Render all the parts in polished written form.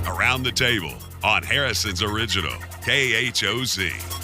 Around the Table on Harrison's Original, KHOZ.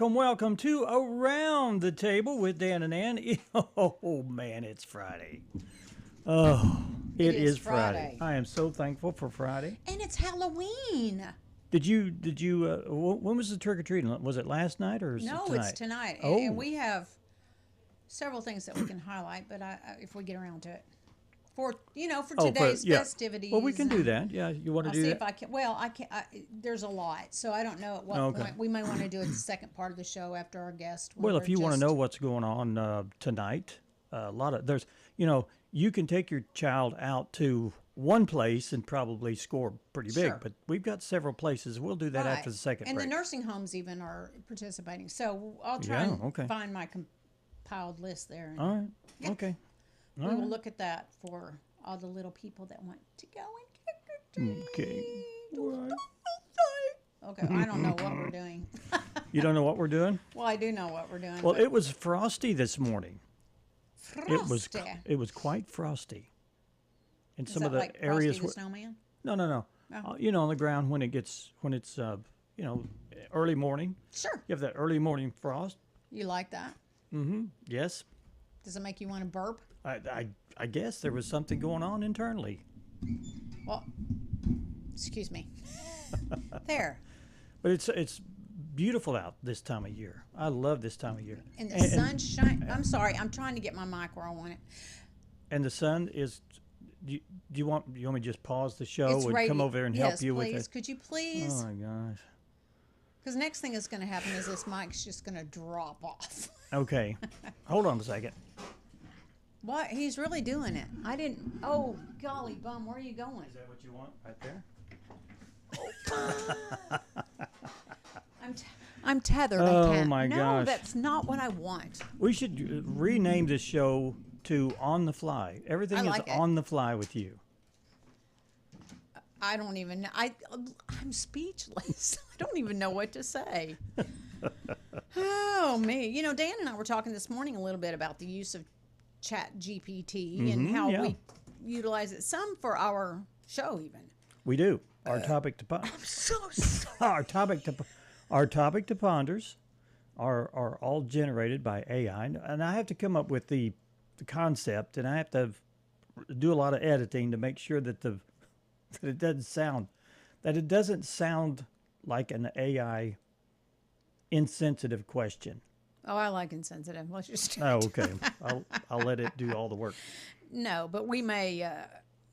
Welcome to Around the Table with Dan and Ann. Oh, man, it's Friday. Oh, it is Friday. I am so thankful for Friday. And it's Halloween. Did you, when was the trick-or-treating? Was it last night or is it tonight? No, it's tonight. Oh. And we have several things that we can highlight, but if we get around to it. For today's festivities. Well, we can do that. Yeah, you want to do that? I'll see if I can. Well, I can't. There's a lot, so I don't know at what point. We may want to do it the second part of the show after our guest. Well, if you want to know what's going on tonight, you can take your child out to one place and probably score pretty big. Sure. But we've got several places. We'll do that after the second break. And the nursing homes even are participating. So I'll try and find my compiled list there. All right. Yeah. Okay. We will look at that for all the little people that want to go and trick-or-treat. Okay. Okay, I don't know what we're doing. You don't know what we're doing? Well, I do know what we're doing. Well, it was frosty this morning. Frosty? It was quite frosty. In Is some that of the like areas Frosty the Snowman? No. Oh. On the ground when it's early morning. Sure. You have that early morning frost. You like that? Mm-hmm. Yes. Does it make you want to burp? I guess there was something going on internally. Well, excuse me. There. But it's beautiful out this time of year. I love this time of year. And the sunshine. I'm sorry. I'm trying to get my mic where I want it. And the sun is. Do you want me to just pause the show it's and come over there and help you please. with it? Could you please? Oh my gosh. Because next thing that's going to happen is this mic's just going to drop off. Okay. Hold on a second. What? He's really doing it. I didn't. Oh, golly bum, where are you going? Is that what you want right there? I'm tethered. Oh I can't. my gosh. No, that's not what I want. We should rename this show to On the Fly. Everything is on the fly with you. I don't even know. I'm speechless. I don't even know what to say. Oh, me. Dan and I were talking this morning a little bit about the use of Chat GPT and how we utilize it, some for our show even. We do. Our topic to I'm so sorry. our topic to ponders are all generated by AI, and I have to come up with the concept, and I have to do a lot of editing to make sure that it doesn't sound like an AI insensitive question. Oh, I like insensitive. Let's just. Oh, okay. I'll let it do all the work. No, but we may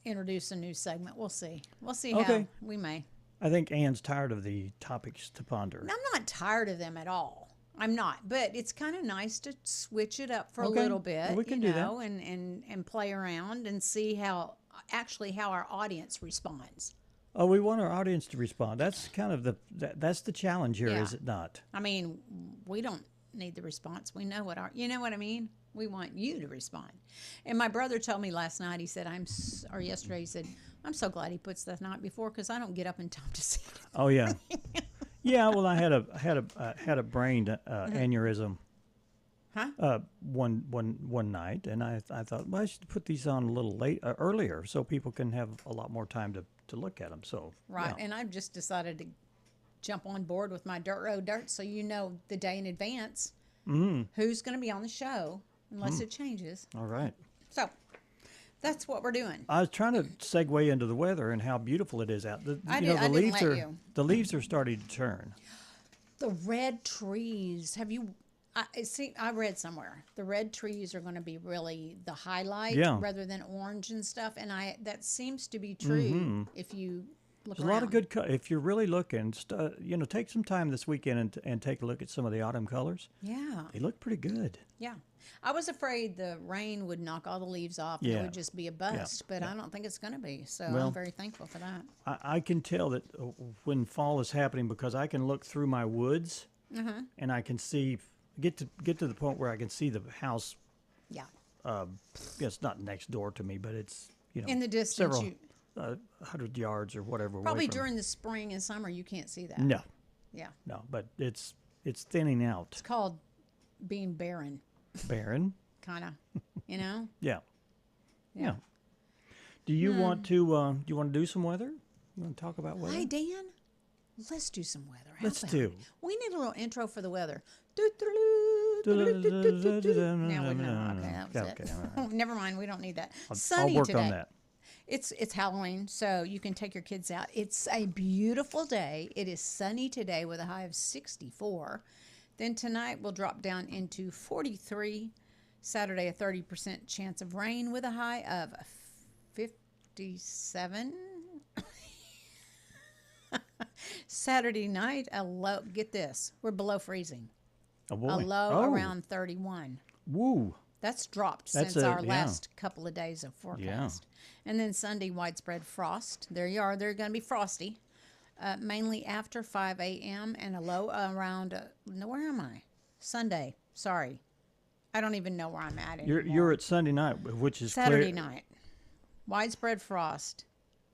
introduce a new segment. We'll see. We'll see Okay. how we may. I think Ann's tired of the topics to ponder. I'm not tired of them at all. I'm not, but it's kind of nice to switch it up for a little bit, we can do that. and play around and see how our audience responds. Oh, we want our audience to respond. That's kind of that's the challenge here, Yeah. is it not? I mean, we don't need the response. We know you know what I mean? We want you to respond. And my brother told me last night, he said, or yesterday, he said, I'm so glad he puts that night before because I don't get up in time to see it. Oh, yeah. Yeah, well, I had a brain aneurysm one night, and I thought, well, I should put these on a little earlier so people can have a lot more time to look at them. So right, yeah. And I've just decided to jump on board with my Dirt Road Dirt, so you know the day in advance who's going to be on the show, unless it changes. All right. So that's what we're doing. I was trying to segue into the weather and how beautiful it is out. The leaves are starting to turn. The red trees. Have you? I read somewhere the red trees are going to be really the highlight rather than orange and stuff, and that seems to be true if you look There's around. a lot of good if you're really looking, take some time this weekend and take a look at some of the autumn colors. Yeah. They look pretty good. Yeah. I was afraid the rain would knock all the leaves off and it would just be a bust, but I don't think it's going to be. So I'm very thankful for that. I can tell that when fall is happening because I can look through my woods and I can see get to the point where I can see the house. Yeah. It's not next door to me, but it's In the distance, several 100 yards or whatever. probably away from during the spring and summer, you can't see that. No, Yeah. no, but it's thinning out. It's called being barren, Barren. kind of, you know? Yeah. Yeah. Do you want to? You want to do some weather? You want to talk about weather? Hey, Dan, let's do some weather. How Let's about do. it? We need a little intro for the weather. Now we know. Okay, that was Okay, it. all right. Never mind. We don't need that. I'll Sunny work today. on that. It's Halloween, so you can take your kids out. It's a beautiful day. It is sunny today with a high of 64. Then tonight we'll drop down into 43. Saturday, a 30% chance of rain with a high of 57. Saturday night, a low. Get this, we're below freezing. Oh boy. A low around 31. Woo. That's dropped That's since our yeah. last couple of days of forecast. And then Sunday, widespread frost. There you are. They're going to be frosty, mainly after 5 a.m. and a low around. No, where am I? Sunday. Sorry, I don't even know where I'm at anymore. You're at Sunday night, which is Saturday clear. night. Widespread frost,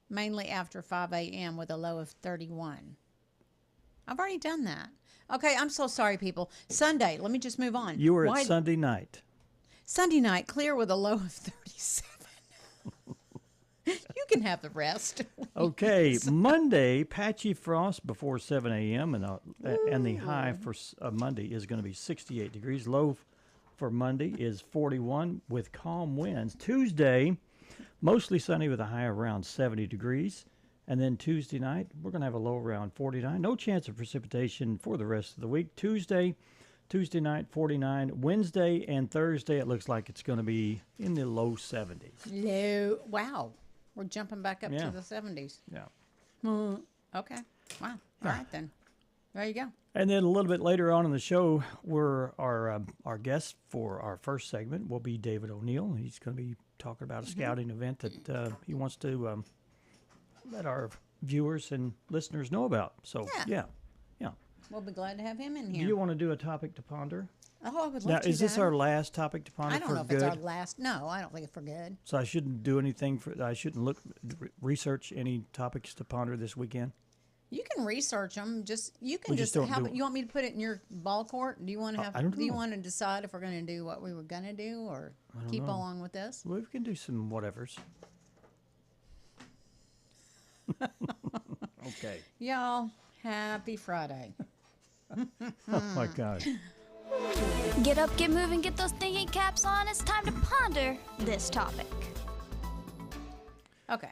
mainly after 5 a.m. with a low of 31. I've already done that. Okay, I'm so sorry, people. Sunday. Let me just move on. You were at Sunday night. Sunday night, clear with a low of 37. You can have the rest. Okay, Monday, patchy frost before 7 a.m. and the high for Monday is going to be 68 degrees. Low for Monday is 41 with calm winds. Tuesday, mostly sunny with a high around 70 degrees. And then Tuesday night, we're going to have a low around 49. No chance of precipitation for the rest of the week. Tuesday night, 49. Wednesday and Thursday, it looks like it's going to be in the low 70s. Low. Wow. We're jumping back up Yeah. to the 70s. Yeah. Okay. Wow. All right, then. There you go. And then a little bit later on in the show, our guest for our first segment will be David O'Neill. He's going to be talking about a scouting event that he wants to let our viewers and listeners know about. So, yeah. We'll be glad to have him in Do here. you want to do a topic to ponder? Oh, I would Now, love to. is this Dad. our last topic to ponder I don't for know if good? it's our last. No, I don't think it's for good. So I shouldn't do anything I shouldn't research any topics to ponder this weekend? You can research them. You can We just don't do it. You want me to put it in your ball court? Do you want to have? I don't Do you know. want to decide if we're going to do what we were going to do, or keep along with this? Well, we can do some whatevers. Okay. Y'all, happy Friday. Oh, my God. Get up, get moving, get those thinking caps on. It's time to ponder this topic. Okay.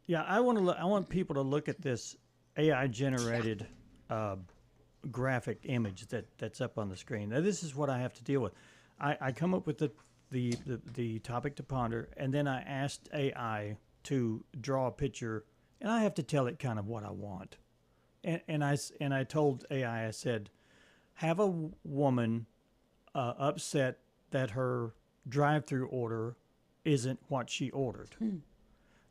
Yeah, I want people to look at this AI generated graphic image that's up on the screen. Now, this is what I have to deal with. I come up with the topic to ponder, and then I asked AI to draw a picture, and I have to tell it kind of what I want. And I told AI, I said, have a woman upset that her drive-through order isn't what she ordered.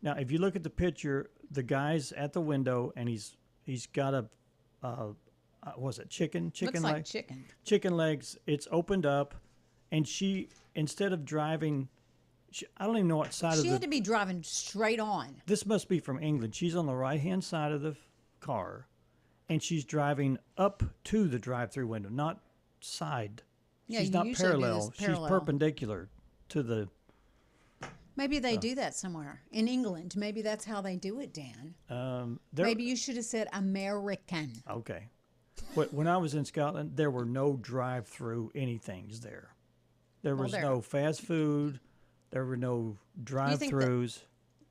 Now, if you look at the picture, the guy's at the window, and he's got a was it chicken Looks leg? like chicken. Chicken legs. It's opened up, and she, instead of driving, I don't even know what side She of had the. to be driving straight on. This must be from England. She's on the right-hand side of the car, and she's driving up to the drive-through window, not side. Yeah, She's you not usually do parallel. this She's parallel. perpendicular to the. Maybe they do that somewhere in England. Maybe that's how they do it, Dan. There, Maybe you should have said American. Okay. When I was in Scotland, there were no drive-through anythings there. There was there- no fast food. There were no think that- drive-throughs.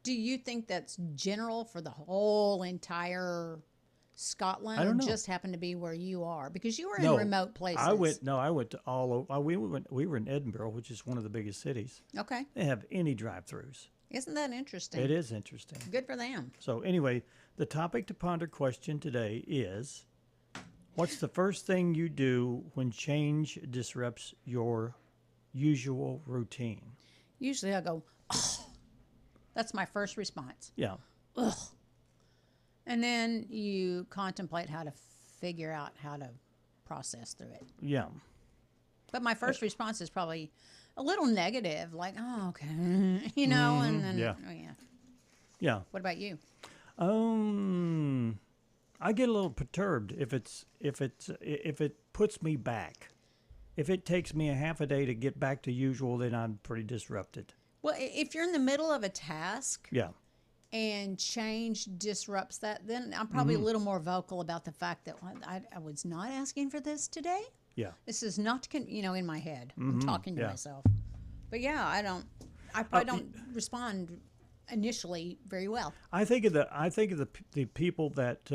Do you think that's general for the whole entire Scotland? I don't or know. just happened to be where you are? Because you were No, in remote places. I went to all over. We were in Edinburgh, which is one of the biggest cities. Okay. They have any drive-throughs. Isn't that interesting? It is interesting. Good for them. So anyway, the topic to ponder question today is, what's the first thing you do when change disrupts your usual routine? Usually I go, oh. That's my first response. Yeah. And then you contemplate how to figure out how to process through it. Yeah. But my first response is probably a little negative, like, oh, okay, you know, and then, yeah. oh, yeah. Yeah. What about you? I get a little perturbed if it puts me back. If it takes me a half a day to get back to usual, then I'm pretty disrupted. Well, if you're in the middle of a task Yeah. and change disrupts that, then I'm probably a little more vocal about the fact that I was not asking for this today. Yeah. This is not, in my head. I'm talking to yeah. myself. But yeah, I probably don't respond initially very well. I think of the people that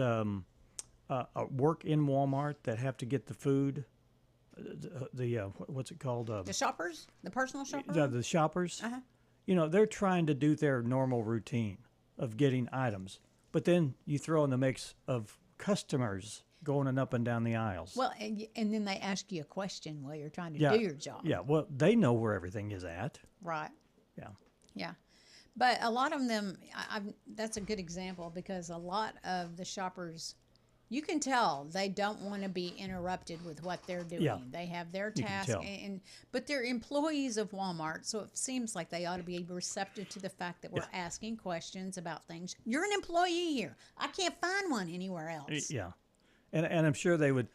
work in Walmart that have to get the food. What's it called? The shoppers, the personal shoppers. The shoppers. Uh-huh. You know, they're trying to do their normal routine of getting items, but then you throw in the mix of customers going up and down the aisles. Well, and then they ask you a question while you're trying to yeah. do your job. Yeah. Well, they know where everything is at. Right. Yeah. Yeah. But a lot of them, that's a good example because a lot of the shoppers, you can tell they don't want to be interrupted with what they're doing. Yeah. They have their You can task, tell. but they're employees of Walmart, so it seems like they ought to be receptive to the fact that we're asking questions about things. You're an employee here. I can't find one anywhere else. Yeah. And I'm sure they would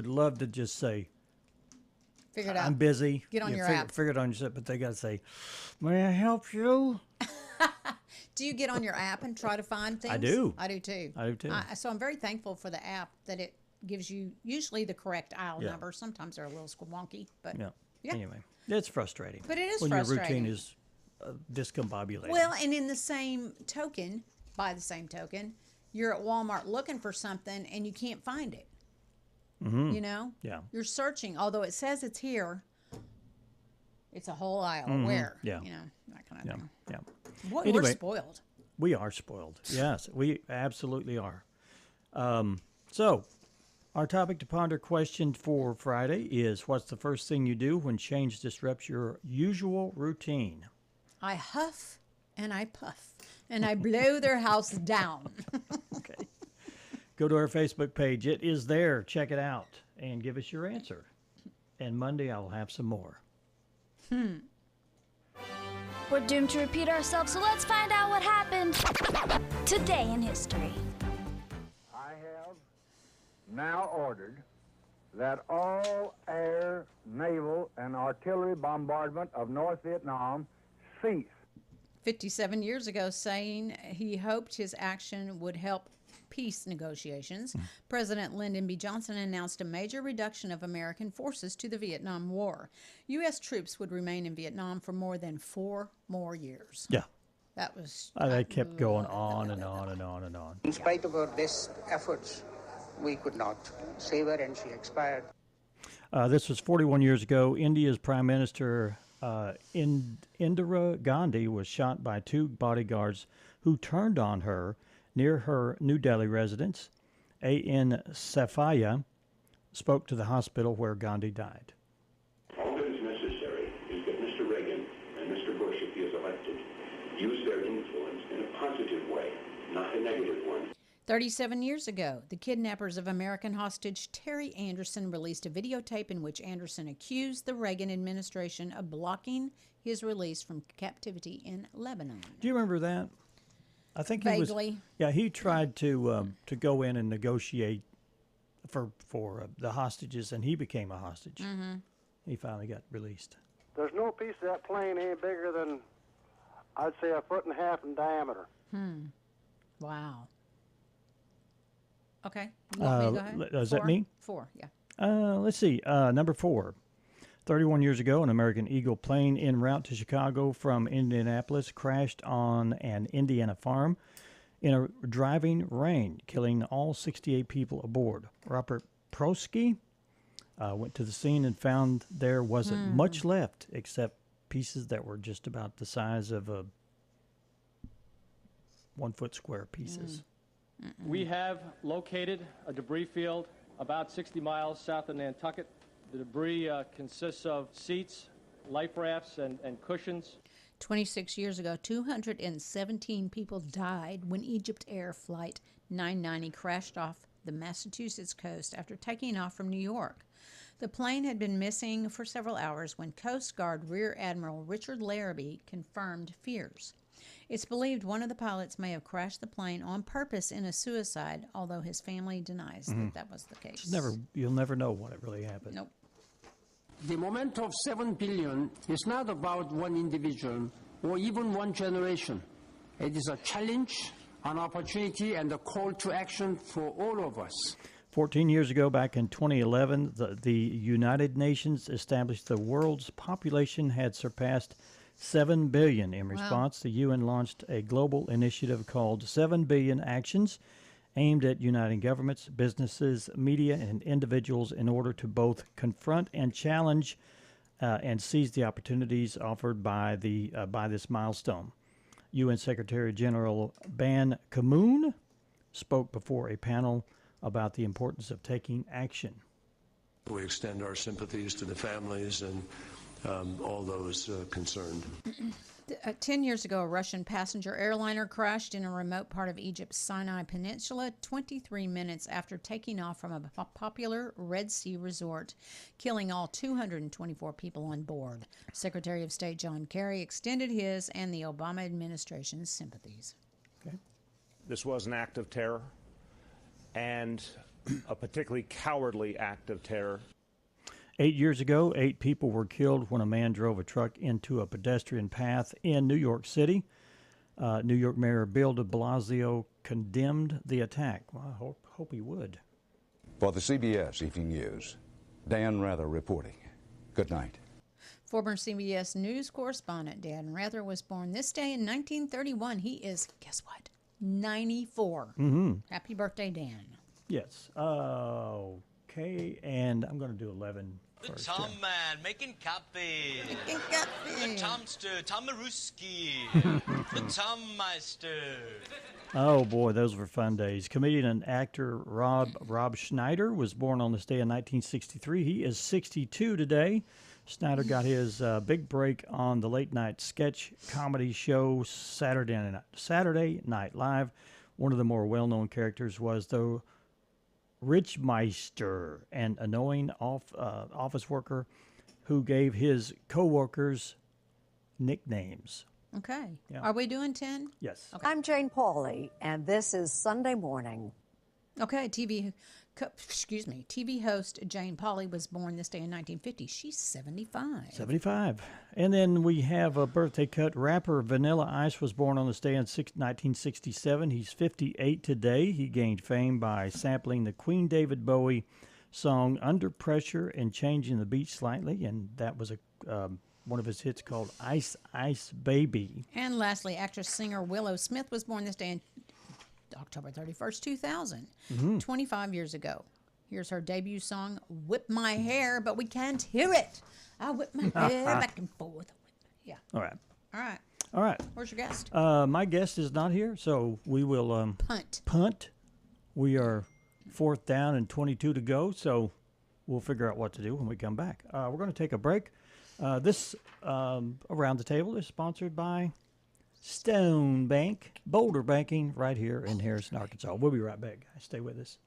love to just say, Figure it out. I'm busy. Get on your figure, app. Figure it on yourself, but they got to say, may I help you? Do you get on your app and try to find things? do. I do too. I do too. So I'm very thankful for the app that it gives you usually the correct aisle Yeah. number. Sometimes they're a little wonky, but Yeah. Yeah. Anyway, it's frustrating. But it is when frustrating. your routine is discombobulated. Well, and in the same token, by the same token, you're at Walmart looking for something and you can't find it. You know? Yeah. You're searching, although it says it's here. It's a whole aisle. Where? Yeah. You know, that kind of yeah. thing. Yeah. Boy, Anyway. we're spoiled. We are spoiled. Yes, we absolutely are. So, our topic to ponder question for Friday is what's the first thing you do when change disrupts your usual routine? I huff and I puff and I blow their house down. Okay. Go to our Facebook page. It is there. Check it out and give us your answer. And Monday I will have some more. We're doomed to repeat ourselves, so let's find out what happened today in history. I have now ordered that all air, naval, and artillery bombardment of North Vietnam cease. 57 years ago, saying he hoped his action would help peace negotiations, President Lyndon B. Johnson announced a major reduction of American forces to the Vietnam War. U.S. troops would remain in Vietnam for more than 4 more years. Yeah. That was... They kept going on and on and on and on. In spite of our best efforts, we could not save her and she expired. This was 41 years ago. India's Prime Minister Indira Gandhi was shot by 2 bodyguards who turned on her near her New Delhi residence. A.N. Safaya spoke to the hospital where Gandhi died. All that is necessary is that Mr. Reagan and Mr. Bush, if he is elected, use their influence in a positive way, not a negative one. 37 years ago, the kidnappers of American hostage Terry Anderson released a videotape in which Anderson accused the Reagan administration of blocking his release from captivity in Lebanon. Do you remember that? I think he Vaguely. was. Yeah, he tried to go in and negotiate for the hostages, and he became a hostage. Mm-hmm. He finally got released. There's no piece of that plane any bigger than, I'd say, 1.5 feet in diameter. Wow. Okay. You want me to go ahead? Is that 4? me? 4, yeah. Let's see. Number 4. 31 years ago, an American Eagle plane en route to Chicago from Indianapolis crashed on an Indiana farm in a driving rain, killing all 68 people aboard. Robert Prosky went to the scene and found there wasn't much left except pieces that were just about the size of 1 foot square pieces. We have located a debris field about 60 miles south of Nantucket. The debris consists of seats, life rafts, and cushions. 26 years ago, 217 people died when Egypt Air Flight 990 crashed off the Massachusetts coast after taking off from New York. The plane had been missing for several hours when Coast Guard Rear Admiral Richard Larrabee confirmed fears. It's believed one of the pilots may have crashed the plane on purpose in a suicide, although his family denies that was the case. You'll never know what it really happened. Nope. The moment of 7 billion is not about one individual or even one generation. It is a challenge, an opportunity, and a call to action for all of us. 14 years ago, back in 2011, the United Nations established the world's population had surpassed 7 billion. In response, the UN launched a global initiative called 7 Billion Actions, aimed at uniting governments, businesses, media, and individuals in order to both confront and challenge and seize the opportunities offered by this milestone. UN Secretary General Ban Ki-moon spoke before a panel about the importance of taking action. We extend our sympathies to the families and all those concerned. 10 years ago, a Russian passenger airliner crashed in a remote part of Egypt's Sinai Peninsula 23 minutes after taking off from a popular Red Sea resort, killing all 224 people on board. Secretary of State John Kerry extended his and the Obama administration's sympathies. Okay. This was an act of terror, and a particularly cowardly act of terror. 8 years ago, 8 people were killed when a man drove a truck into a pedestrian path in New York City. New York Mayor Bill de Blasio condemned the attack. Well, I hope he would. For the CBS Evening News, Dan Rather reporting. Good night. Former CBS News correspondent Dan Rather was born this day in 1931. He is, guess what, 94. Happy birthday, Dan. Yes. Okay, and I'm going to do 11 The first. Tom Man making coffee. Making coffee. The Tomster, Tomaruski. The Tom Meister. Oh boy, those were fun days. Comedian and actor Rob Schneider was born on this day in 1963. He is 62 today. Schneider got his big break on the late night sketch comedy show Saturday Night Live. One of the more well-known characters was the Richmeister, an annoying office worker who gave his co-workers nicknames. Okay. Yeah. Are we doing 10? Yes. Okay. I'm Jane Pauley, and this is Sunday Morning. Okay, TV host Jane Pauley was born this day in 1950. She's 75. 75. And then we have a birthday cut. Rapper Vanilla Ice was born on this day in 1967. He's 58 today. He gained fame by sampling the Queen David Bowie song Under Pressure and changing the beat slightly. And that was one of his hits called Ice Ice Baby. And lastly, actress-singer Willow Smith was born this day in October 31st, 2000, 25 years ago. Here's her debut song, Whip My Hair, but we can't hear it. I whip my hair back and forth. Yeah. All right. All right. Where's your guest? My guest is not here, so we will punt. We are 4th down and 22 to go, so we'll figure out what to do when we come back. We're going to take a break. This Around the Table is sponsored by Stone Bank, Boulder Banking, right here in Harrison, Arkansas. We'll be right back, guys. Stay with us.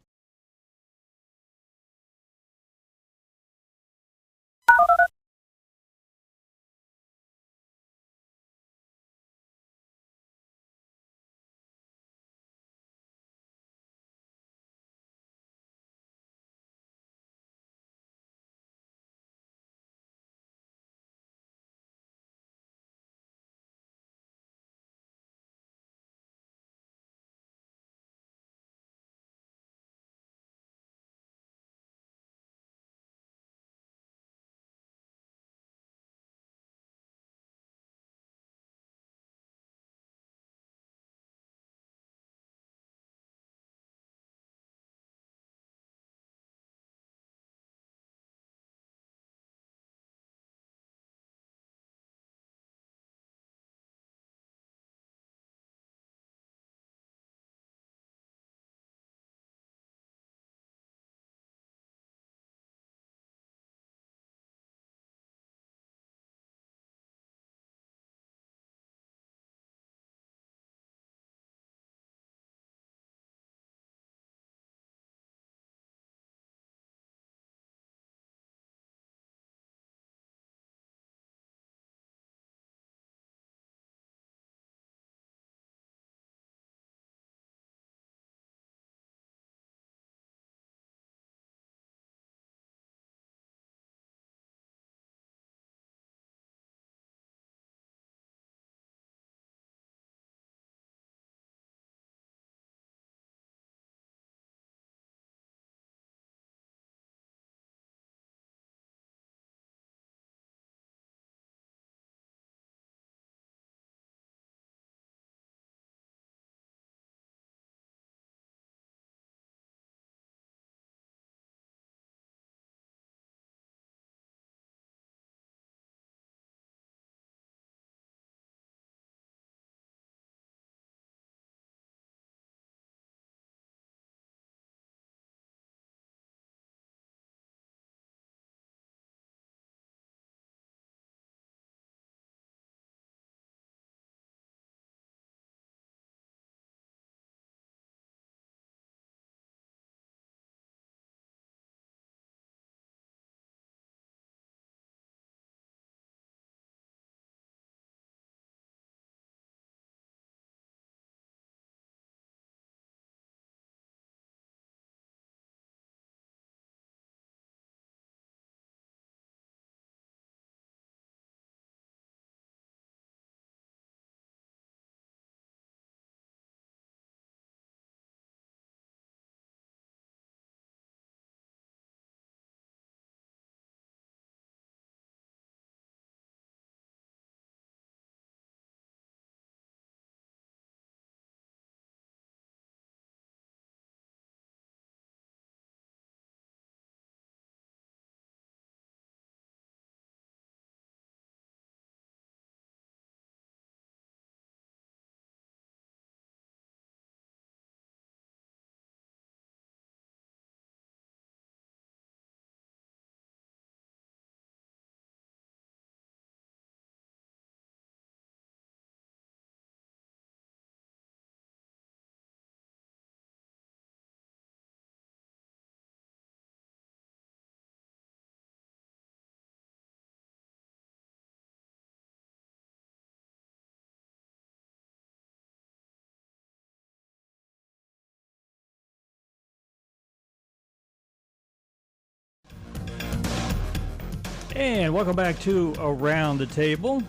And welcome back to Around the Table.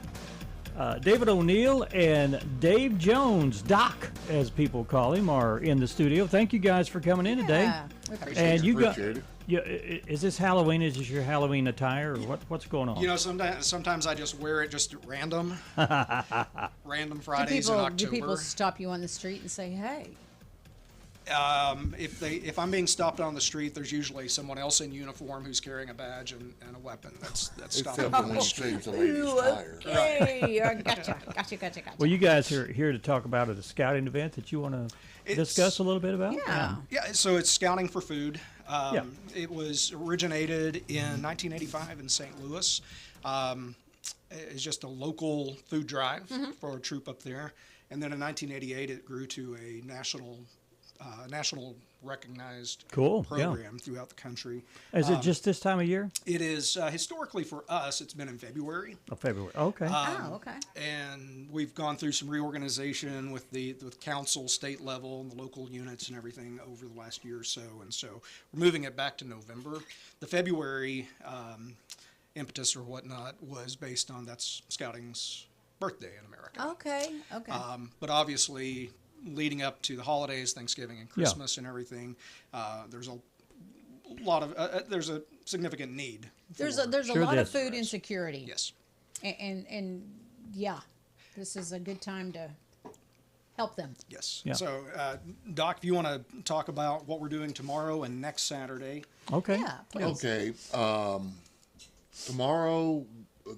David O'Neill and Dave Jones, Doc, as people call him, are in the studio. Thank you guys for coming in today. And you got, is this Halloween? Is this your Halloween attire, or what's going on? You know, sometimes I just wear it just at random. Random Fridays in October. Do people stop you on the street and say, "Hey"? If I'm being stopped on the street, there's usually someone else in uniform who's carrying a badge and a weapon. That's stopping on the street. Okay, gotcha. Well, you guys are here to talk about a scouting event that you want to discuss a little bit about. Yeah. So it's Scouting for Food. It was originated in 1985 in St. Louis. It's just a local food drive for a troop up there, and then in 1988 it grew to a national recognized program throughout the country. Is it just this time of year? It is historically for us. It's been in February. Oh, February. Okay. Okay. And we've gone through some reorganization with council, state level, and the local units and everything over the last year or so. And so we're moving it back to November. The February impetus or whatnot was based on that's Scouting's birthday in America. Okay. But obviously, leading up to the holidays, Thanksgiving and Christmas and everything, there's a lot of there's a significant need. There's a lot of food insecurity. Yes. And this is a good time to help them. Yes. Yeah. So, Doc, if you want to talk about what we're doing tomorrow and next Saturday. Okay. Yeah. Please. Okay. Tomorrow,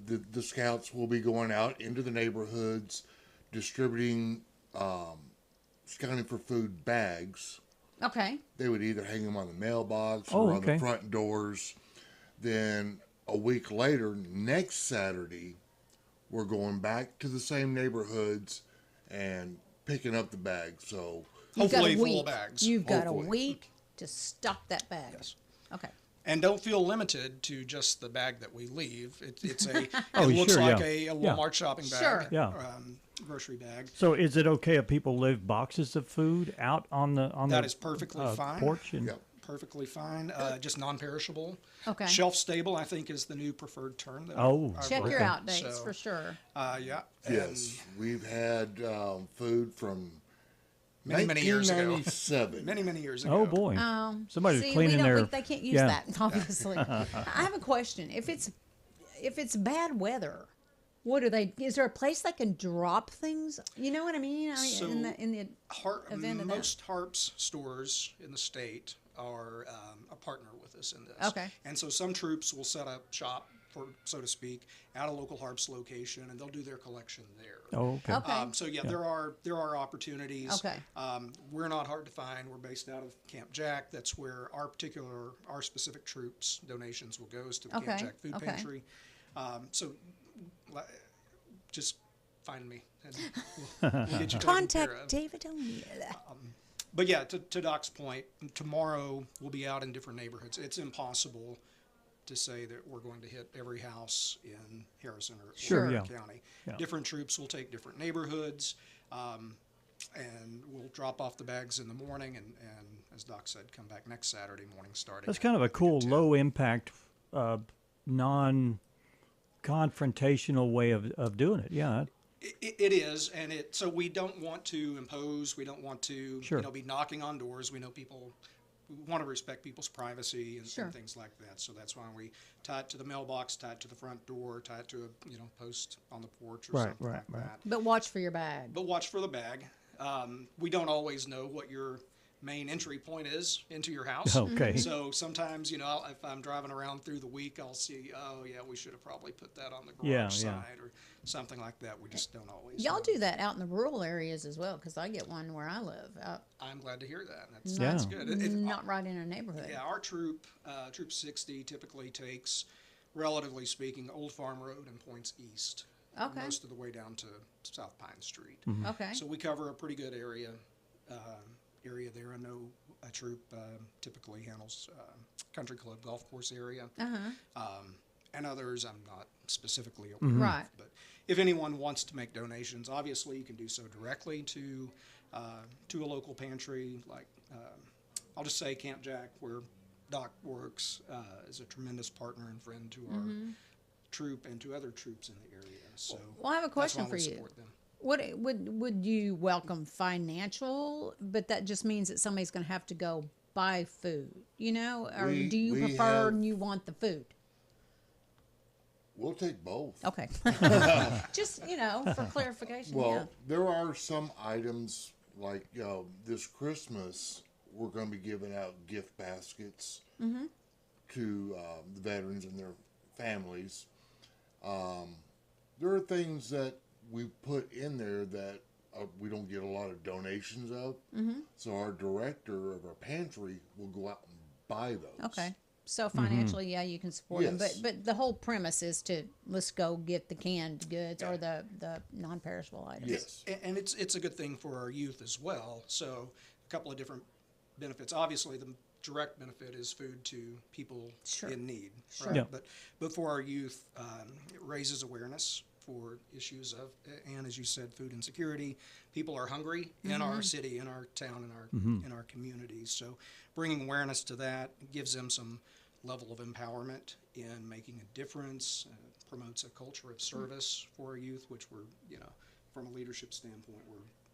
the scouts will be going out into the neighborhoods, distributing Scouting for Food bags. Okay. They would either hang them on the mailbox or on the front doors. Then a week later, next Saturday, we're going back to the same neighborhoods and picking up the bags. So hopefully full bags. You've got a week to stock that bag. Yes. Okay. And don't feel limited to just the bag that we leave. It's a it looks sure, like a Walmart shopping bag. Sure. Yeah. Grocery bag. So is it okay if people leave boxes of food out on the that is perfectly fine. Porch? And perfectly fine. Just non-perishable. Okay. Shelf stable, I think, is the new preferred term. Check your out dates for sure. Yeah. Yes, we've had food from many years ago. 1997. Many years ago. Oh boy. Somebody's See, cleaning their. They can't use that, obviously. I have a question. If it's bad weather, what do they? Is there a place they can drop things? You know what I mean? So in the event of most Harps stores in the state are a partner with us in this. Okay. And so some troops will set up shop, for so to speak, at a local Harps location, and they'll do their collection there. Oh, okay. So there are opportunities. Okay. We're not hard to find. We're based out of Camp Jack. That's where our specific troops donations will go, is to the Camp Jack Food Pantry. So just find me and we'll get you contact David O'Neill. But yeah, to Doc's point, tomorrow we'll be out in different neighborhoods. It's impossible to say that we're going to hit every house in Harrison or County. Yeah. Different troops will take different neighborhoods, and we'll drop off the bags in the morning, and as Doc said, come back next Saturday morning starting. That's kind of a cool, low impact, non-confrontational way of doing it. Yeah. It is, and so we don't want to impose. We don't want to be knocking on doors. We know people. We want to respect people's privacy and things like that. So that's why we tie it to the mailbox, tie it to the front door, tie it to a post on the porch or something like that. But watch for your bag. But watch for the bag. We don't always know what your main entry point is into your house. Okay. So sometimes, if I'm driving around through the week, I'll see, we should have probably put that on the garage side or something like that. We just don't always. Y'all do that out in the rural areas as well, because I get one where I live. I'm glad to hear that. That's good. Not right in a neighborhood. Yeah, our troop, Troop 60, typically takes, relatively speaking, Old Farm Road and points east. Okay. Most of the way down to South Pine Street. Mm-hmm. Okay. So we cover a pretty good area there. I know a troop typically handles country club golf course area, and others I'm not specifically aware of. Right. But if anyone wants to make donations, obviously you can do so directly to a local pantry. Like I'll just say Camp Jack, where Doc works, is a tremendous partner and friend to troop and to other troops in the area. So well, I have a question for you. Support them. What would you welcome financial? But that just means that somebody's going to have to go buy food, you know, or do you prefer and you want the food? We'll take both. Okay. Just, you know, for clarification. Well, there are some items like this Christmas, we're going to be giving out gift baskets to the veterans and their families. There are things that we put in there that we don't get a lot of donations of. So our director of our pantry will go out and buy those. Okay. So financially, yeah, you can support them. But the whole premise is to let's go get the canned goods or the non-perishable items. Yes. And it's a good thing for our youth as well. So a couple of different benefits. Obviously, the direct benefit is food to people in need. Right? Yeah. But for our youth, it raises awareness for issues of, and as you said, food insecurity. People are hungry in our city, in our town, in our communities. So bringing awareness to that gives them some level of empowerment in making a difference, promotes a culture of service for our youth, which we're, from a leadership standpoint,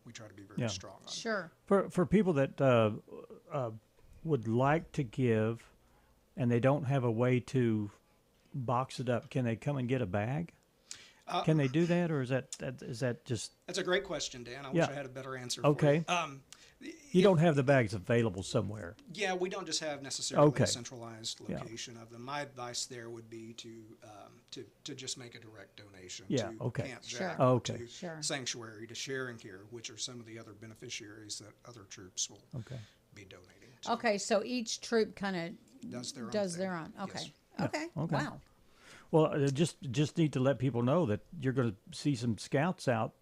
we try to be very strong on. Sure. For people that would like to give and they don't have a way to box it up, can they come and get a bag? Can they do that, or is that just? That's a great question, Dan. I wish I had a better answer okay. for you. You don't have the bags available somewhere. Yeah, we don't just have necessarily a centralized location of them. My advice there would be to just make a direct donation to Camp Jack, to Sanctuary, to Share and Care, which are some of the other beneficiaries that other troops will be donating to. Okay, so each troop kind of does their own. Okay. Yes. Okay. Wow. Well, just need to let people know that you're going to see some scouts out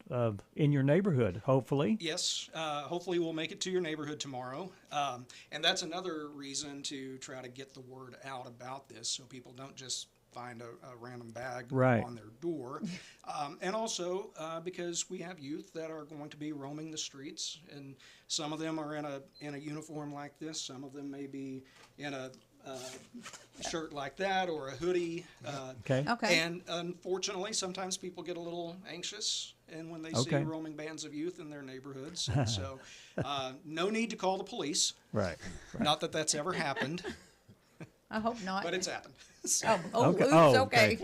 in your neighborhood, hopefully. Yes, hopefully we'll make it to your neighborhood tomorrow. And that's another reason to try to get the word out about this so people don't just find a random bag on their door. And also because we have youth that are going to be roaming the streets, and some of them are in a uniform like this. Some of them may be in a shirt like that or a hoodie. Okay. And unfortunately, sometimes people get a little anxious, and when they see roaming bands of youth in their neighborhoods. And so, no need to call the police. Right. Not that that's ever happened. I hope not. But it's happened. So, okay.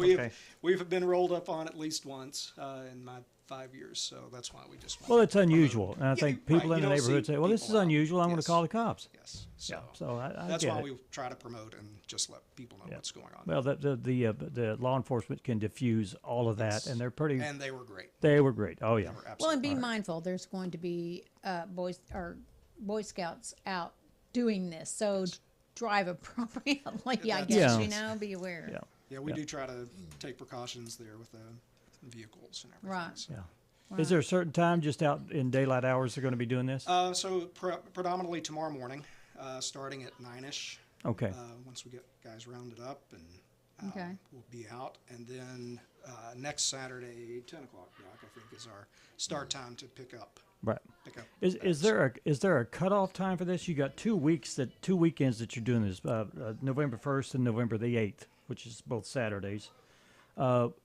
We've been rolled up on at least once in my 5 years, so that's why we just. Well, it's unusual, and I think people in the neighborhood say, "Well, this is unusual. I'm going to call the cops." Yes. So I that's get why it. we try to promote and just let people know what's going on. Well, the law enforcement can diffuse all of that, and they're pretty. And they were great. They were great. Oh yeah. Well, and be mindful. There's going to be Boy Scouts out doing this, so drive appropriately. I guess be aware. Yeah, we do try to take precautions there with the vehicles and everything. Right. So. Yeah. Wow. Is there a certain time just out in daylight hours they're going to be doing this? So predominantly tomorrow morning, starting at 9ish. Okay. Once we get guys rounded up, and we'll be out. And then next Saturday, 10 o'clock, I think, is our start time to pick up. Right. Pick up. Is there a cutoff time for this? You got 2 weekends that you're doing this, November 1st and November the 8th, which is both Saturdays.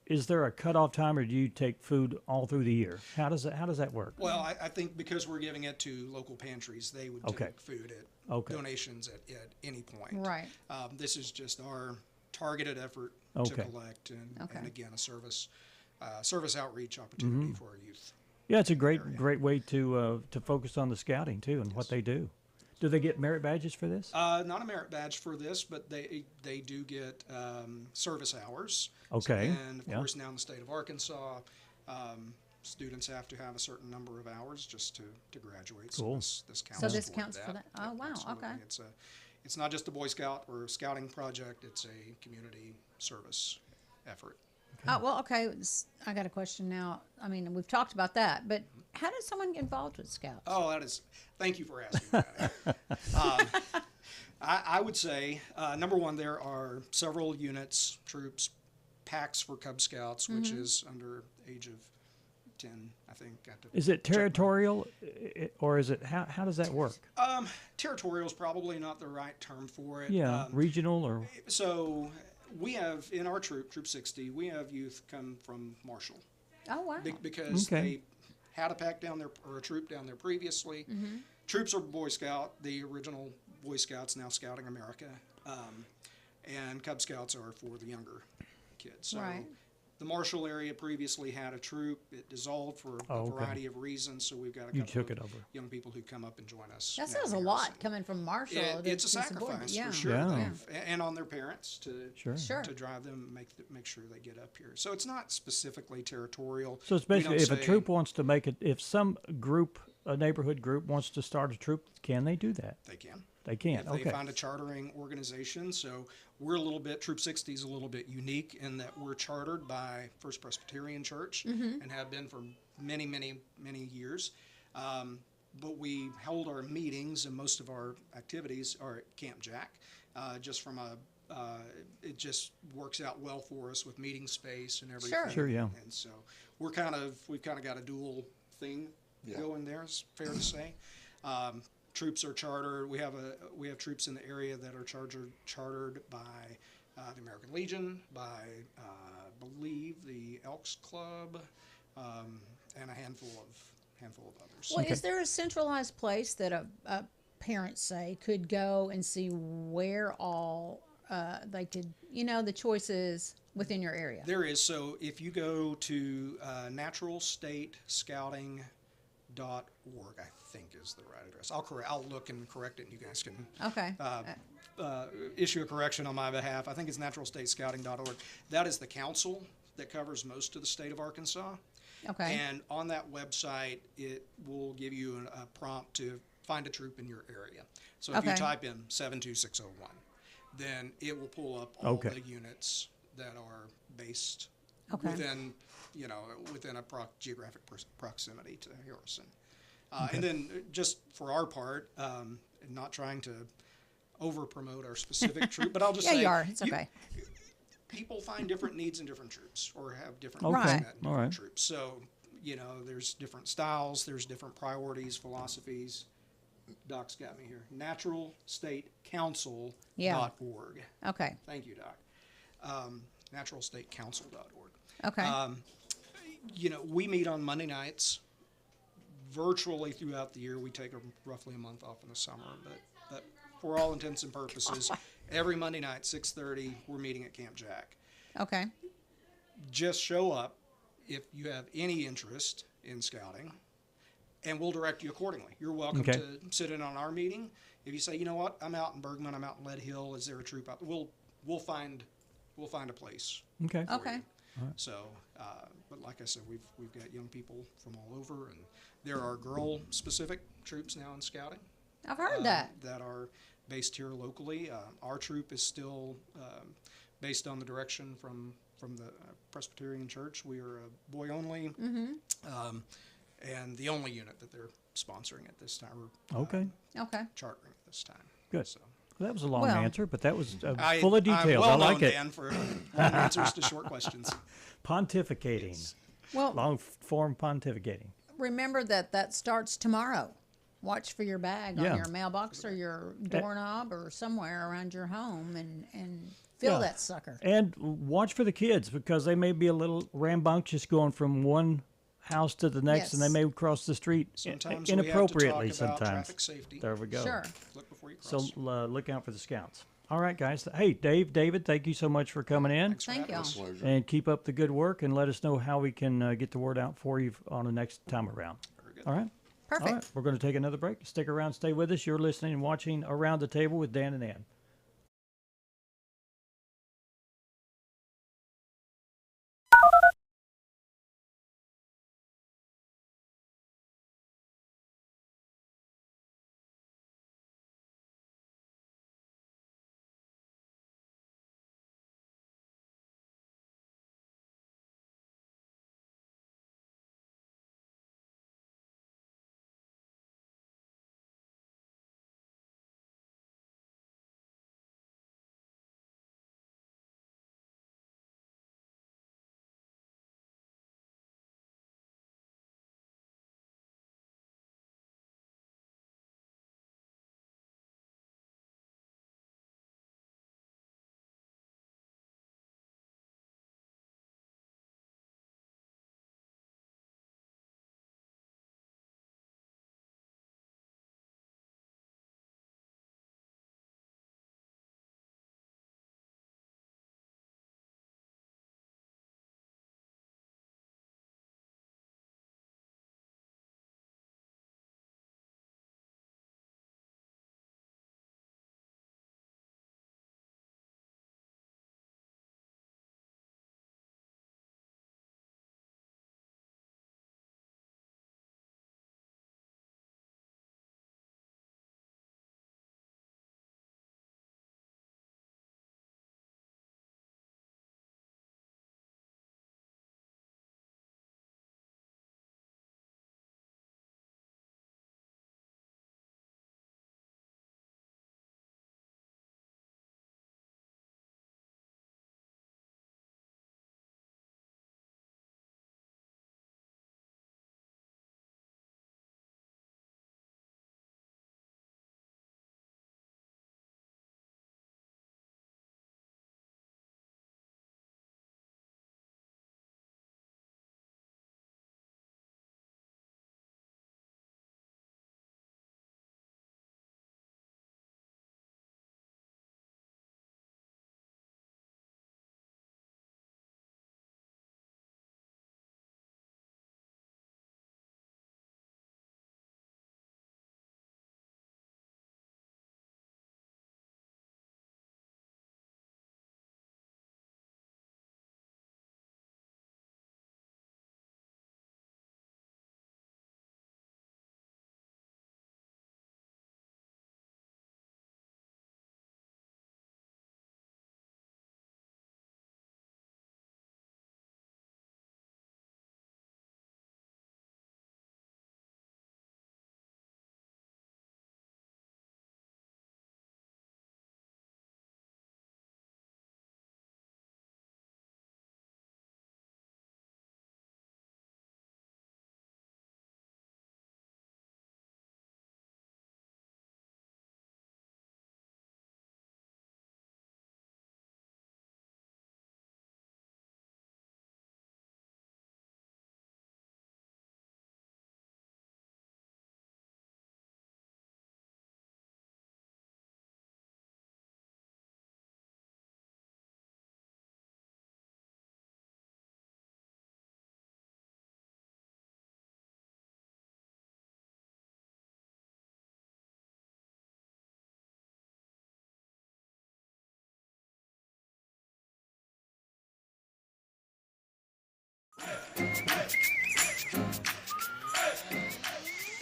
Is there a cutoff time, or do you take food all through the year? How does that work? Well, I think because we're giving it to local pantries, they would take food at donations at any point. Right. This is just our targeted effort to collect, and again, a service outreach opportunity for our youth. Yeah, it's a great way to focus on the scouting too and what they do. Do they get merit badges for this? Not a merit badge for this, but they do get service hours. Okay. And of course, now in the state of Arkansas, students have to have a certain number of hours just to graduate. Cool. So this counts. So this counts for that. Oh wow. Absolutely. Okay. It's not just a Boy Scout or a scouting project. It's a community service effort. Okay. Well, okay. I got a question now. I mean, we've talked about that, but how does someone get involved with Scouts? Oh, thank you for asking that. I would say, number one, there are several units, troops, packs for Cub Scouts, which is under age of 10, I think. Is it territorial, or is it, how does that work? Territorial is probably not the right term for it. Yeah, regional or? So We have, in our Troop 60, we have youth come from Marshall. Oh, wow. Because they had a pack down there, or a troop down there previously. Mm-hmm. Troops are Boy Scout, the original Boy Scouts, now Scouting America. And Cub Scouts are for the younger kids. So right. The Marshall area previously had a troop. It dissolved for a variety of reasons, so we've got a couple of young people who come up and join us. That says a lot coming from Marshall. It's a sacrifice for sure, and on their parents to drive them, make sure they get up here. So it's not specifically territorial. So it's basically if a troop wants to make it, if some group, a neighborhood group wants to start a troop, can they do that? They can. They can. If they find a chartering organization. So we're a little bit, Troop 60 is a little bit unique in that we're chartered by First Presbyterian Church and have been for many, many, many years. But we hold our meetings and most of our activities are at Camp Jack. Just from it just works out well for us with meeting space and everything. Sure, yeah. And so we've kind of got a dual thing going there, is fair to say. Troops are chartered. We have troops in the area that are chartered by the American Legion, by I believe the Elks Club, and a handful of others. Well, is there a centralized place that a parent, say, could go and see where all they could, the choices within your area? There is. So if you go to naturalstatescouting.org, I think is the right address. I'll look and correct it, and you guys can issue a correction on my behalf. I think it's naturalstatescouting.org. That is the council that covers most of the state of Arkansas. Okay. And on that website, it will give you a prompt to find a troop in your area. So if you type in 72601, then it will pull up all the units that are based within a geographic proximity to Harrison. And then just for our part, not trying to over-promote our specific troop, but I'll just say... you are. It's okay. People find different needs in different troops or have different needs in different troops. So, there's different styles, there's different priorities, philosophies. Doc's got me here. Naturalstatecouncil.org. Okay. Thank you, Doc. Naturalstatecouncil.org. Okay. We meet on Monday nights virtually throughout the year. We take roughly a month off in the summer, but for all intents and purposes, every Monday night, 6:30, we're meeting at Camp Jack. Okay. Just show up if you have any interest in scouting, and we'll direct you accordingly. You're welcome to sit in on our meeting. If you say, you know what, I'm out in Bergman, I'm out in Lead Hill, is there a troop out? We'll find a place. Okay. Okay. Right. So, but like I said, we've got young people from all over, and there are girl-specific troops now in scouting. I've heard that are based here locally. Our troop is still based on the direction from the Presbyterian Church. We are a boy only, and the only unit that they're sponsoring at this time. Or, chartering at this time. Good. So. That was a long answer, but that was full of I'm details. well I like known, it. Dan, for long answers to short questions. Pontificating. Yes. Well, long form pontificating. Remember that starts tomorrow. Watch for your bag on your mailbox or your doorknob or somewhere around your home and fill that sucker. And watch for the kids because they may be a little rambunctious going from one house to the next, and they may cross the street sometimes inappropriately. We have to talk about sometimes traffic safety. There we go. Sure. Look before you cross. So look out for the scouts. All right, guys. Hey, David, thank you so much for coming in. Thank you. And keep up the good work, and let us know how we can get the word out for you on the next time around. Very good. All right. Perfect. All right. We're going to take another break. Stick around. Stay with us. You're listening and watching Around the Table with Dan and Ann.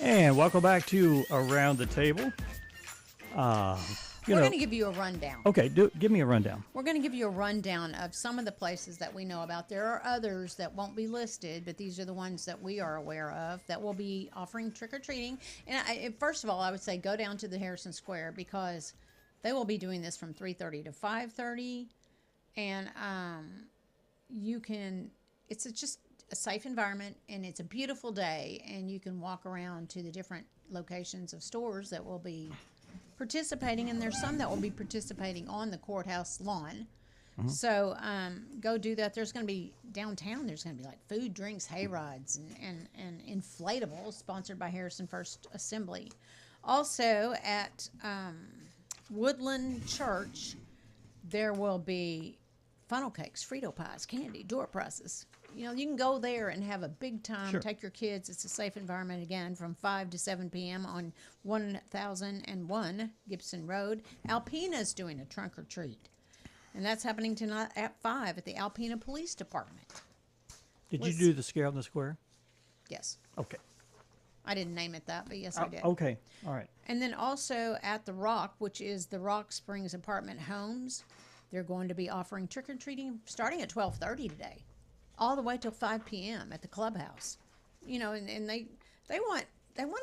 And welcome back to Around the Table. We're going to give you a rundown. Okay, give me a rundown. We're going to give you a rundown of some of the places that we know about. There are others that won't be listed, but these are the ones that we are aware of that will be offering trick-or-treating. And first of all, I would say go down to the Harrison Square because they will be doing this from 3:30 to 5:30. And it's just a safe environment, and it's a beautiful day, and you can walk around to the different locations of stores that will be participating, and there's some that will be participating on the courthouse lawn. Mm-hmm. So go do that. There's going to be downtown, there's going to be like food, drinks, hay rides, and inflatables sponsored by Harrison First Assembly. Also at Woodland Church, there will be funnel cakes, Frito pies, candy, door prizes. You can go there and have a big time. Sure. Take your kids. It's a safe environment, again, from 5 to 7 p.m. on 1001 Gibson Road. Alpena's doing a trunk or treat. And that's happening tonight at 5 at the Alpena Police Department. Did you do the Scare on the Square? Yes. Okay. I didn't name it that, but yes, I did. Okay. All right. And then also at the Rock, which is the Rock Springs Apartment Homes, they're going to be offering trick-or-treating starting at 12:30 today, all the way till 5 p.m. at the clubhouse. And they want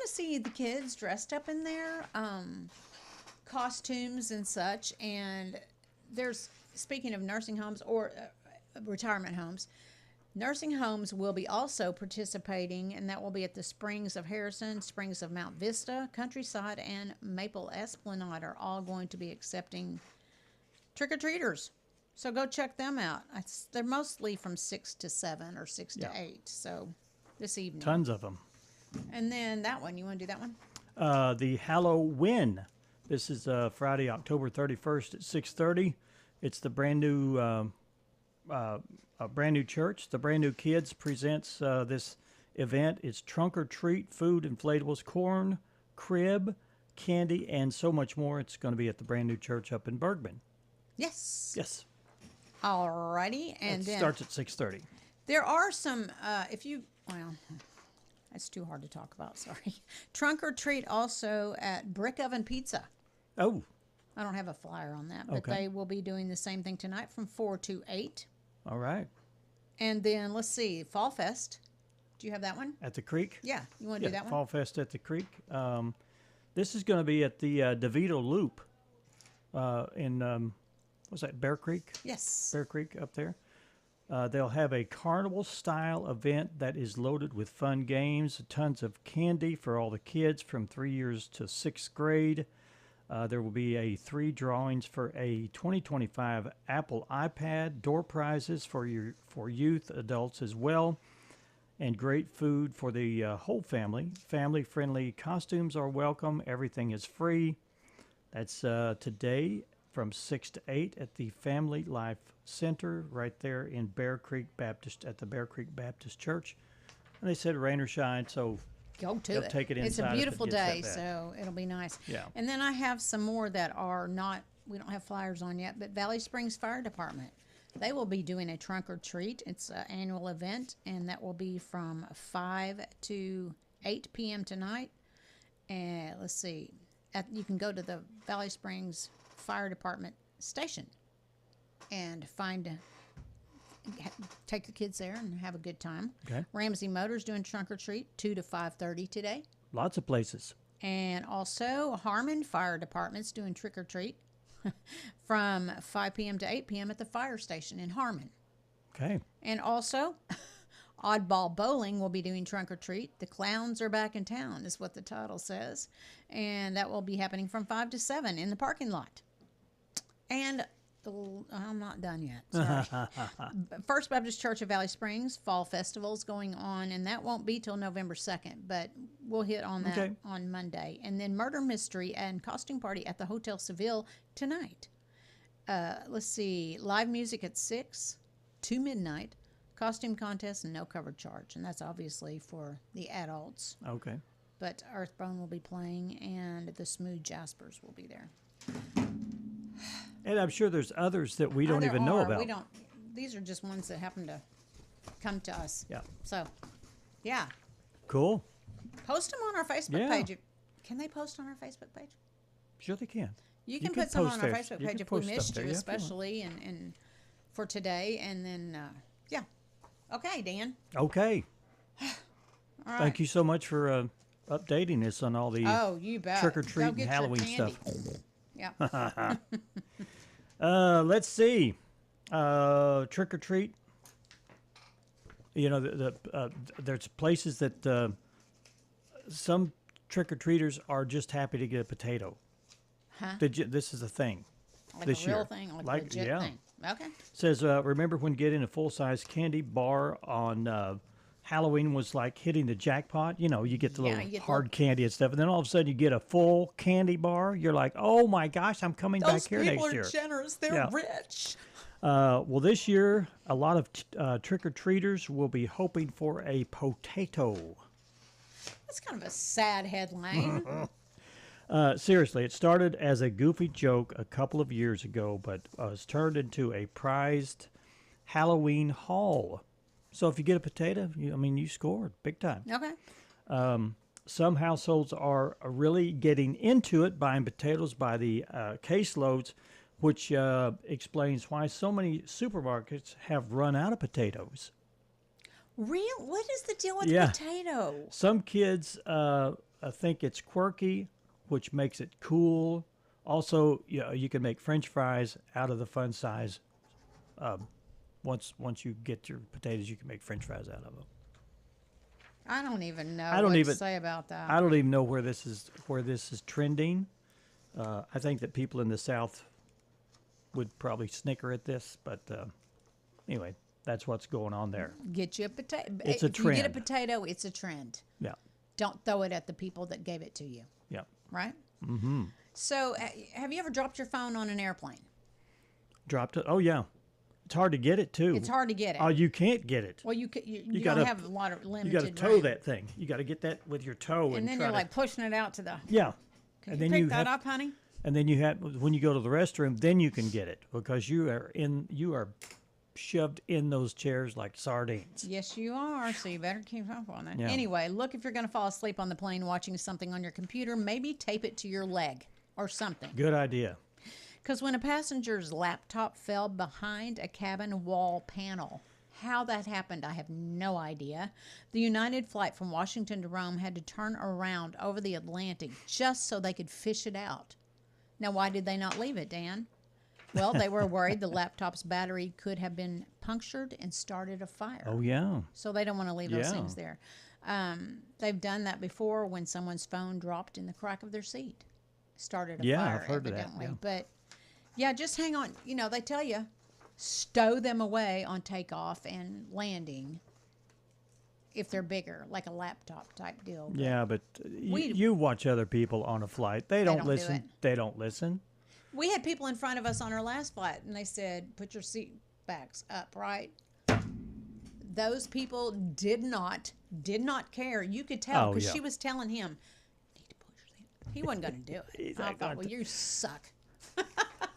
to see the kids dressed up in their costumes and such. And there's, speaking of nursing homes or retirement homes, nursing homes will be also participating, and that will be at the Springs of Harrison, Springs of Mount Vista, Countryside, and Maple Esplanade are all going to be accepting trick-or-treaters. So go check them out. They're mostly from 6 to 7 or 6 to 8. So this evening. Tons of them. And then that one. You want to do that one? The Halloween. This is Friday, October 31st at 6:30. It's the brand new church. The Brand New Kids presents this event. It's trunk or treat, food, inflatables, corn, crib, candy, and so much more. It's going to be at the Brand New Church up in Bergman. Yes. Yes. Alrighty, and it then starts at 6:30. There are some. That's too hard to talk about. Sorry. Trunk or treat also at Brick Oven Pizza. Oh. I don't have a flyer on that, but they will be doing the same thing tonight from 4 to 8. All right. And then let's see, Fall Fest. Do you have that one? At the Creek? Yeah. You want to do that one? Fall Fest at the Creek. This is going to be at the DeVito Loop in. Was that Bear Creek? Yes. Bear Creek up there. They'll have a carnival-style event that is loaded with fun games, tons of candy for all the kids from 3 years to 6th grade. There will be 3 drawings for a 2025 Apple iPad, door prizes for youth, adults as well, and great food for the whole family. Family-friendly costumes are welcome. Everything is free. That's today from 6 to 8 at the Family Life Center right there in Bear Creek Baptist at the Bear Creek Baptist Church. And they said rain or shine, so go to it. Take it inside. It's a beautiful day, so it'll be nice. Yeah. And then I have some more that are not, we don't have flyers on yet, but Valley Springs Fire Department. They will be doing a trunk or treat. It's an annual event, and that will be from 5 to 8 p.m. tonight. And let's see, you can go to the Valley Springs Fire Department station and take the kids there and have a good time. Okay. Ramsey Motors doing trunk or treat 2 to 5:30 today. Lots of places. And also Harmon Fire Department's doing trick or treat from 5 p.m. to 8 p.m. at the fire station in Harmon. Okay. And also Oddball Bowling will be doing trunk or treat. The clowns are back in town is what the title says. And that will be happening from 5 to 7 in the parking lot. And I'm not done yet. Sorry. First Baptist Church of Valley Springs Fall Festival is going on, and that won't be till November 2nd, but we'll hit on that on Monday. And then Murder Mystery and Costume Party at the Hotel Seville tonight. Let's see, live music at 6 to midnight, costume contest and no cover charge, and that's obviously for the adults. Okay. But Earthbone will be playing, and the Smooth Jaspers will be there. And I'm sure there's others that we don't even know about. These are just ones that happen to come to us. Yeah. So, yeah. Cool. Post them on our Facebook page. Can they post on our Facebook page? Sure they can. You can put some on our Facebook You page can if we post missed stuff there, you, yeah, if you especially and for today. And then, yeah. Okay, Dan. Okay. All right. Thank you so much for updating us on all the you bet. trick or Go treat and get your Halloween candy. stuff. Yeah. Let's see. Trick or treat. You know, there's places that some trick or treaters are just happy to get a potato. Huh? This is a thing. Like this a real year. thing, like a legit thing. Okay. Says, remember when getting a full-size candy bar on Halloween was like hitting the jackpot? You know, you get the little hard candy and stuff, and then all of a sudden you get a full candy bar. You're like, oh my gosh, I'm coming back here next year. Those people are generous. They're rich. Well, this year, a lot of trick-or-treaters will be hoping for a potato. That's kind of a sad headline. Seriously, it started as a goofy joke a couple of years ago, but was turned into a prized Halloween haul. So if you get a potato, you scored big time. Okay. Some households are really getting into it, buying potatoes by the caseloads, which explains why so many supermarkets have run out of potatoes. Real? What is the deal with potato? Some kids think it's quirky, which makes it cool. Also, you can make French fries out of the fun size. Once you get your potatoes, you can make French fries out of them. I don't even know what to say about that. I don't even know where this is trending. I think that people in the South would probably snicker at this, but anyway, that's what's going on there. Get you a potato. It's a trend. You get a potato, it's a trend. Yeah. Don't throw it at the people that gave it to you. Yeah. Right? Mm-hmm. So, have you ever dropped your phone on an airplane? Dropped it? Oh, yeah. It's hard to get it, too. It's hard to get it. Oh, you can't get it. Well, you don't have a lot of limited You got to toe that thing. You got to get that with your toe. And then you're like pushing it out to the... Yeah. Can you pick that up, honey? And then when you go to the restroom, then you can get it because you are shoved in those chairs like sardines. Yes, you are. So you better keep up on that. Yeah. Anyway, look, if you're going to fall asleep on the plane watching something on your computer, maybe tape it to your leg or something. Good idea. Because when a passenger's laptop fell behind a cabin wall panel, how that happened, I have no idea. The United flight from Washington to Rome had to turn around over the Atlantic just so they could fish it out. Now, why did they not leave it, Dan? Well, they were worried the laptop's battery could have been punctured and started a fire. Oh, yeah. So they don't want to leave those things there. They've done that before when someone's phone dropped in the crack of their seat. Started a fire, I've heard evidently. of that. But, yeah, just hang on. You know, they tell you, stow them away on takeoff and landing if they're bigger, like a laptop type deal. But yeah, but you watch other people on a flight. They don't listen. They don't listen. We had people in front of us on our last flight, and they said, put your seat backs up, right? Those people did not care. You could tell because she was telling him, you need to push your seat. He wasn't going to do it. I thought, well, you suck.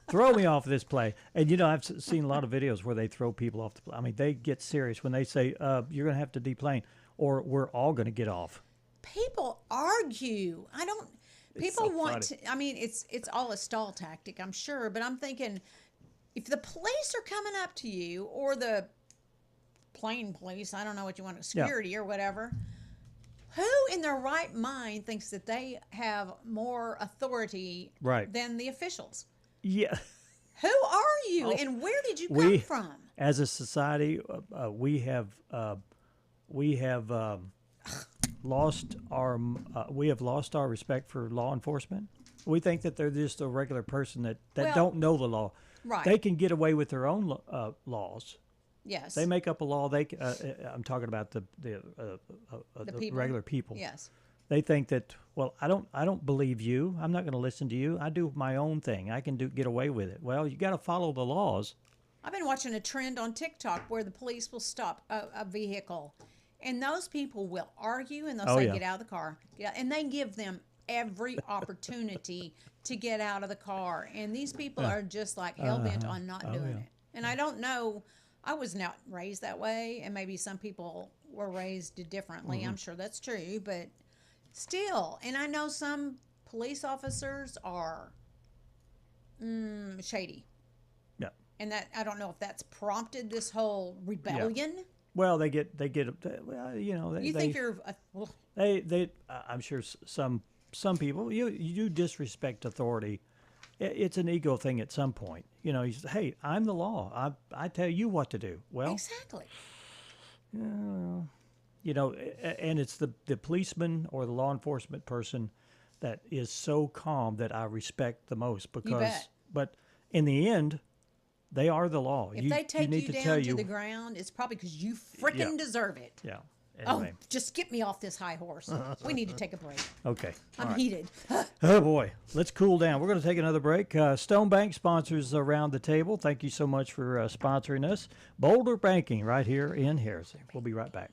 Throw me off this plane. And, I've seen a lot of videos where they throw people off the plane. I mean, they get serious when they say, you're going to have to deplane or we're all going to get off. People argue. People want to, it's all a stall tactic, I'm sure, but I'm thinking if the police are coming up to you or the plane police, I don't know what you want, security or whatever, who in their right mind thinks that they have more authority than the officials? Yeah. Who are you and where did you come from? As a society, we have lost our respect for law enforcement. We think that they're just a regular person that don't know the law. Right. They can get away with their own laws. Yes. They make up a law. I'm talking about the people? regular people. Yes. They think that, well, I don't believe you. I'm not going to listen to you. I do my own thing. I can get away with it. Well, you got to follow the laws. I've been watching a trend on TikTok where the police will stop a vehicle, and those people will argue and they'll say, "Get out of the car," and they give them every opportunity to get out of the car. And these people are just like hell bent on not doing it. And I don't know. I was not raised that way, and maybe some people were raised differently. I'm sure that's true, but still, and I know some police officers are shady. Yeah. And that, I don't know if that's prompted this whole rebellion. Yeah. Well, they get. Well, you know, You think you're? I'm sure some people, you do disrespect authority. It's an ego thing at some point. You know, you say, hey, I'm the law. I tell you what to do. Well, exactly. You know, and it's the policeman or the law enforcement person that is so calm that I respect the most, because, but in the end, they are the law. If they take you down to the ground, it's probably because you freaking deserve it. Yeah. Anyway. Oh, just get me off this high horse. We need to take a break. Okay. I'm heated. Oh, boy. Let's cool down. We're going to take another break. Stone Bank sponsors around the table. Thank you so much for sponsoring us. Boulder Banking right here in Harrison. We'll be right back.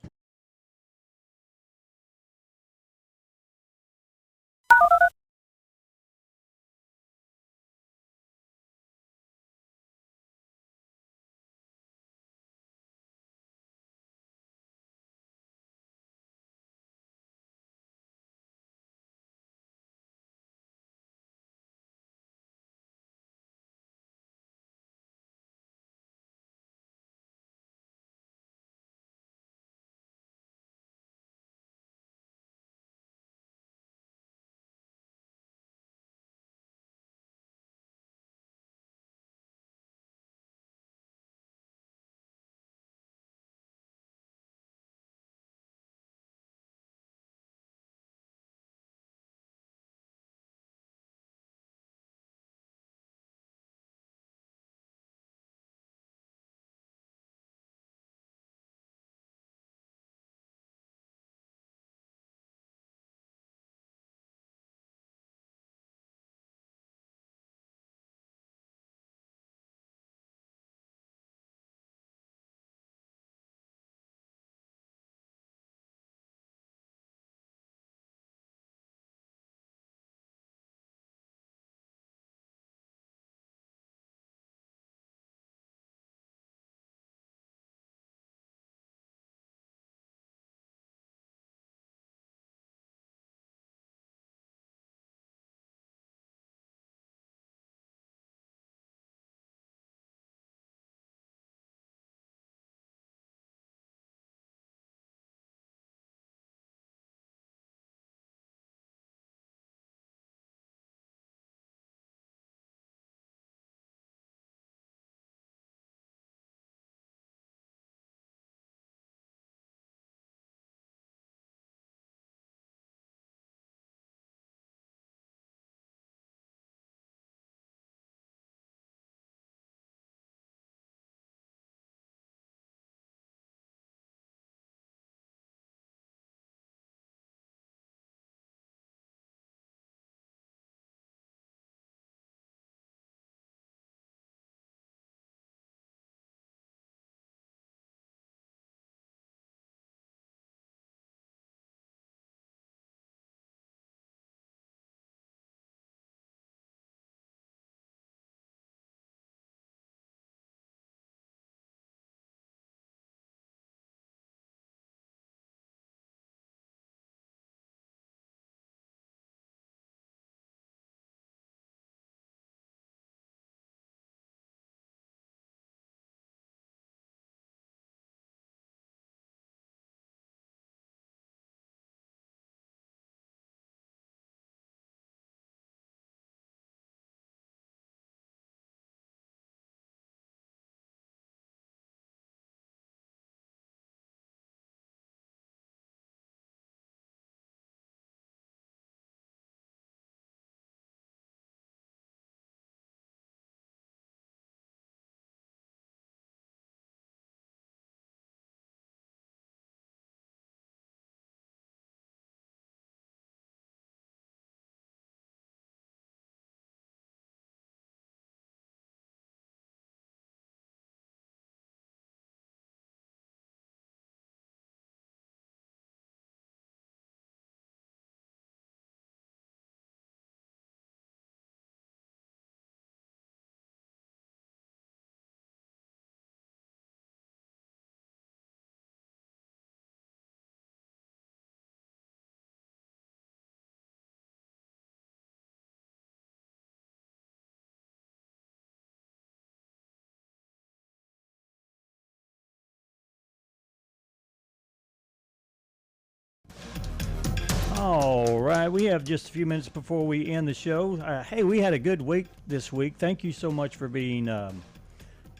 All right, we have just a few minutes before we end the show. Hey, we had a good week this week. Thank you so much for being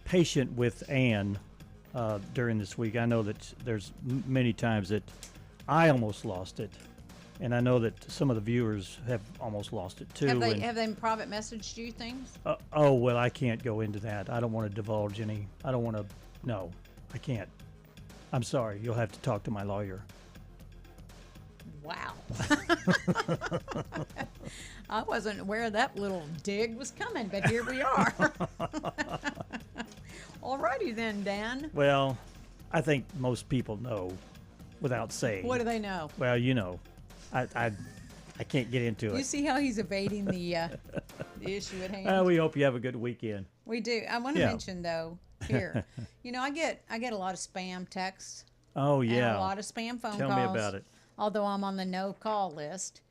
patient with Ann during this week. I know that there's many times that I almost lost it, and I know that some of the viewers have almost lost it too. Have they private messaged you things? Oh, well, I can't go into that. I don't want to divulge any. I don't want to. No, I can't. I'm sorry. You'll have to talk to my lawyer. Wow. I wasn't aware that little dig was coming, but here we are. Alrighty then, Dan. Well, I think most people know without saying. What do they know? Well, you know, I can't get into it. You see how he's evading the issue at hand? We hope you have a good weekend. We do. I want to mention, though, here, I get a lot of spam texts. Oh, yeah. And a lot of spam phone calls. Tell me about it. Although I'm on the no-call list.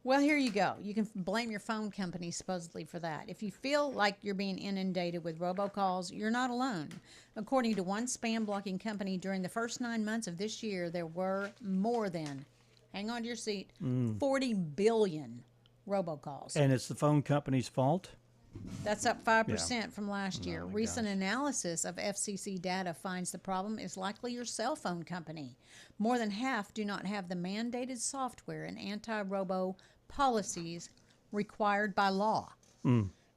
Well, here you go. You can blame your phone company supposedly for that. If you feel like you're being inundated with robocalls, you're not alone. According to one spam blocking company, during the first 9 months of this year, there were more than, hang on to your seat, 40 billion robocalls. And it's the phone company's fault? That's up 5% from last year. Recent analysis of FCC data finds the problem is likely your cell phone company. More than half do not have the mandated software and anti-robo policies required by law.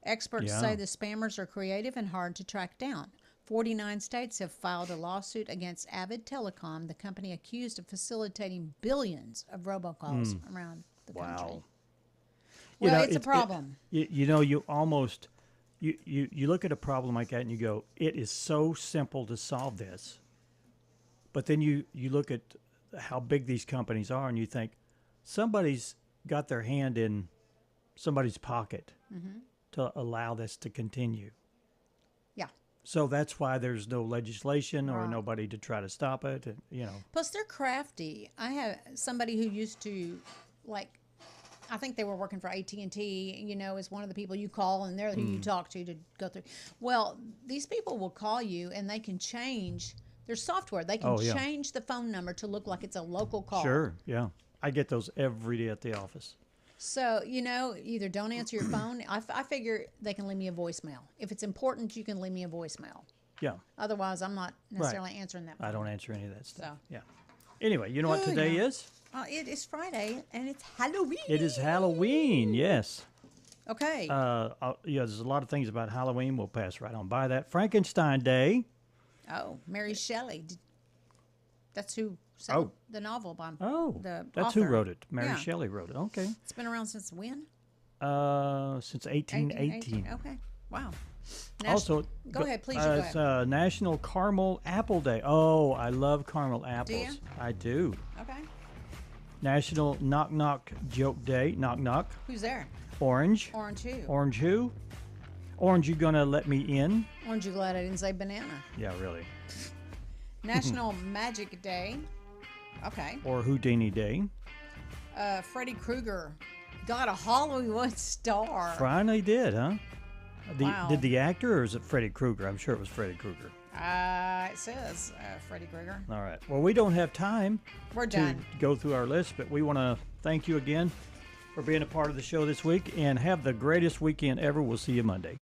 Experts say the spammers are creative and hard to track down. 49 states have filed a lawsuit against Avid Telecom, the company accused of facilitating billions of robocalls around the country. Well, it's a problem. You almost look at a problem like that and you go, it is so simple to solve this. But then you look at how big these companies are and you think somebody's got their hand in somebody's pocket to allow this to continue. Yeah. So that's why there's no legislation or nobody to try to stop it. Plus, they're crafty. I have somebody who used to, I think they were working for AT&T, is one of the people you call, and they're who you talk to go through. Well, these people will call you, and they can change their software. They can change the phone number to look like it's a local call. Sure, yeah. I get those every day at the office. So, either don't answer your phone. I figure they can leave me a voicemail. If it's important, you can leave me a voicemail. Yeah. Otherwise, I'm not necessarily answering that phone. I don't answer any of that stuff. So. Yeah. Anyway, you know what today is? It is Friday, and it's Halloween. It is Halloween, yes. Okay. There's a lot of things about Halloween. We'll pass right on by that. Frankenstein Day. Oh, Mary Shelley. That's who wrote the novel by the that's author. Who wrote it. Mary Shelley wrote it. Okay. It's been around since when? Since 1818. Okay. Wow. Go ahead, please. It's National Caramel Apple Day. Oh, I love caramel apples. Do you? I do. Okay. National Knock Knock Joke Day. Knock knock. Who's there? Orange. Orange who? Orange who? Orange, you gonna let me in? Aren't you glad I didn't say banana? Yeah, really. National Magic Day. Okay. Or Houdini Day. Freddy Krueger got a Hollywood star. Finally did, huh? Wow. Did the actor, or is it Freddy Krueger? I'm sure it was Freddy Krueger. It says Freddy Krueger. All right. Well, we don't have time to go through our list, but we want to thank you again for being a part of the show this week, and have the greatest weekend ever. We'll see you Monday.